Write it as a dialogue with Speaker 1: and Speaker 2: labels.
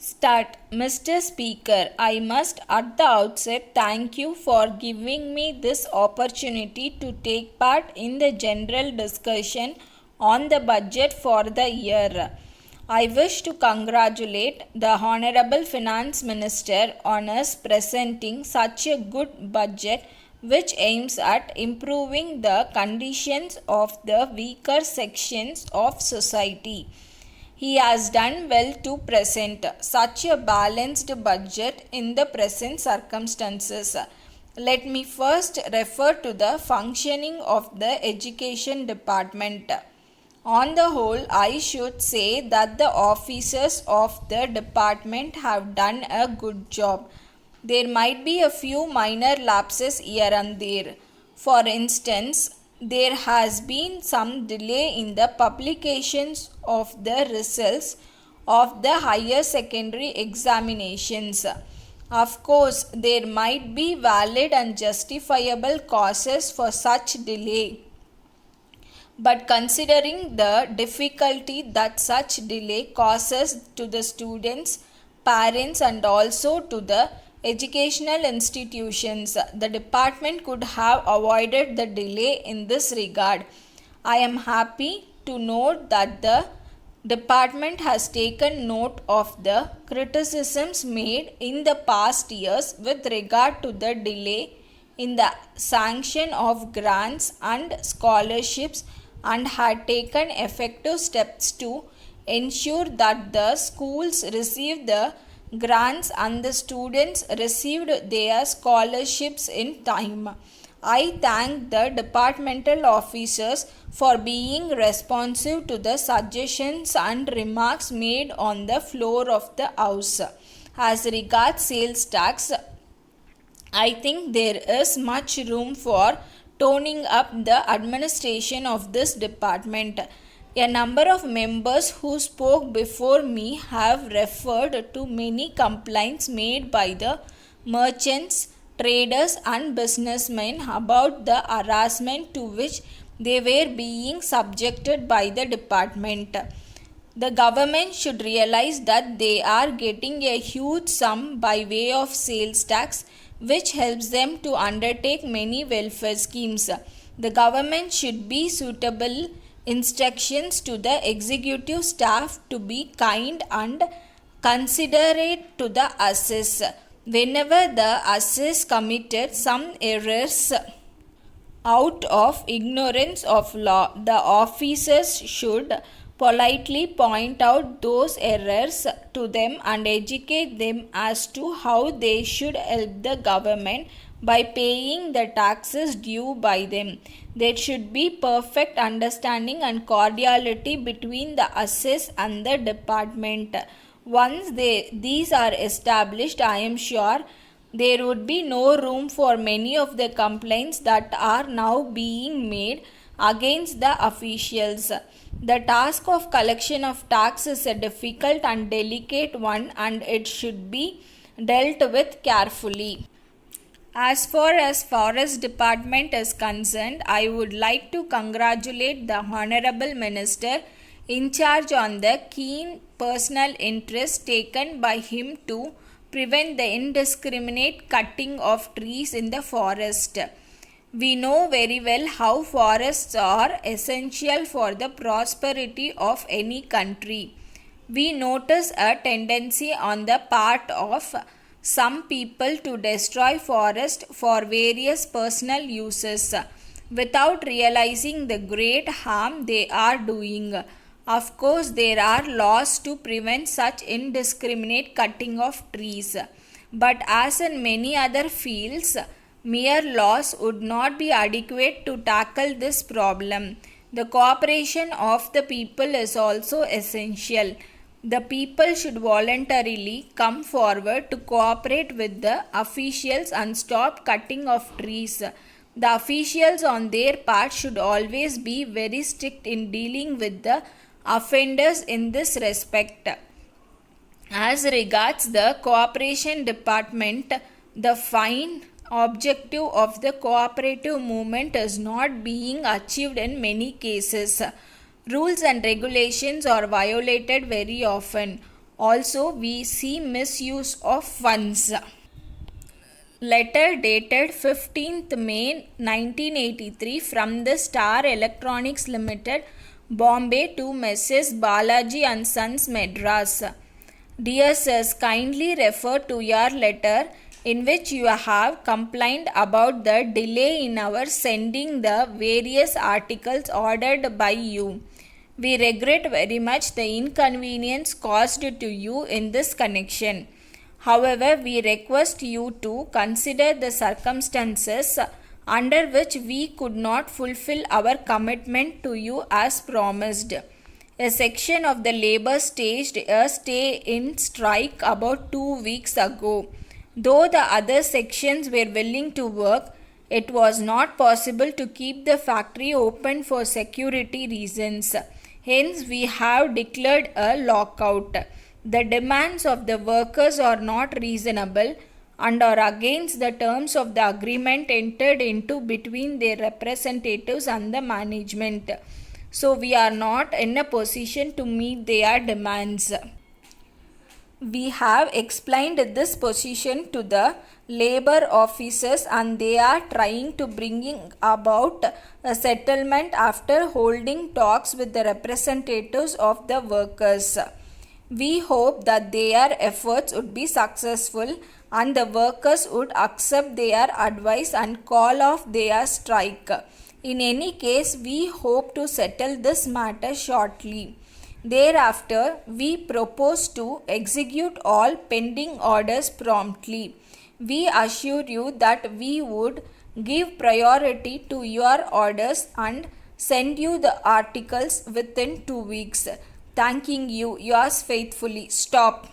Speaker 1: Start. Mr. Speaker, I must at the outset thank you for giving me this opportunity to take part in the general discussion on the budget for the year. I wish to congratulate the Honorable Finance Minister on us presenting such a good budget which aims at improving the conditions of the weaker sections of society. He has done well to present such a balanced budget in the present circumstances. Let me first refer to the functioning of the education department. On the whole, I should say that the officers of the department have done a good job. There might be a few minor lapses here and there. For instance, there has been some delay in the publications of the results of the higher secondary examinations. Of course, there might be valid and justifiable causes for such delay. But considering the difficulty that such delay causes to the students, parents, and also to the educational institutions, the department could have avoided the delay in this regard. I am happy to note that the department has taken note of the criticisms made in the past years with regard to the delay in the sanction of grants and scholarships and had taken effective steps to ensure that the schools received the grants and the students received their scholarships in time. I thank the departmental officers for being responsive to the suggestions and remarks made on the floor of the House. As regards sales tax, I think there is much room for toning up the administration of this department. A number of members who spoke before me have referred to many complaints made by the merchants, traders, and businessmen about the harassment to which they were being subjected by the department. The government should realize that they are getting a huge sum by way of sales tax, which helps them to undertake many welfare schemes. The government should be suitable instructions to the executive staff to be kind and considerate to the assess. Whenever the assess committed some errors out of ignorance of law, the officers should politely point out those errors to them and educate them as to how they should help the government by paying the taxes due by them. There should be perfect understanding and cordiality between the assess and the department. Once these are established, I am sure there would be no room for many of the complaints that are now being made against the officials. The task of collection of tax is a difficult and delicate one, and it should be dealt with carefully. As far as Forest Department is concerned, I would like to congratulate the Honorable Minister in charge on the keen personal interest taken by him to prevent the indiscriminate cutting of trees in the forest. We know very well how forests are essential for the prosperity of any country. We notice a tendency on the part of some people to destroy forest for various personal uses without realizing the great harm they are doing. Of course, there are laws to prevent such indiscriminate cutting of trees, but as in many other fields, mere laws would not be adequate to tackle this problem. The cooperation of the people is also essential. The people should voluntarily come forward to cooperate with the officials and stop cutting of trees. The officials on their part should always be very strict in dealing with the offenders in this respect. As regards the cooperation department, the fine objective of the cooperative movement is not being achieved in many cases. Rules and regulations are violated very often. Also, we see misuse of funds. Letter dated 15th May 1983 from the Star Electronics Limited, Bombay to Messrs. Balaji and Sons, Madras. Dear sirs, kindly refer to your letter in which you have complained about the delay in our sending the various articles ordered by you. We regret very much the inconvenience caused to you in this connection. However, we request you to consider the circumstances under which we could not fulfill our commitment to you as promised. A section of the labor staged a stay in strike about 2 weeks ago. Though the other sections were willing to work, it was not possible to keep the factory open for security reasons. Hence, we have declared a lockout. The demands of the workers are not reasonable and are against the terms of the agreement entered into between their representatives and the management. So, we are not in a position to meet their demands. We have explained this position to the labor officers and they are trying to bring about a settlement after holding talks with the representatives of the workers. We hope that their efforts would be successful and the workers would accept their advice and call off their strike. In any case, we hope to settle this matter shortly. Thereafter, we propose to execute all pending orders promptly. We assure you that we would give priority to your orders and send you the articles within 2 weeks. Thanking you, yours faithfully. Stop.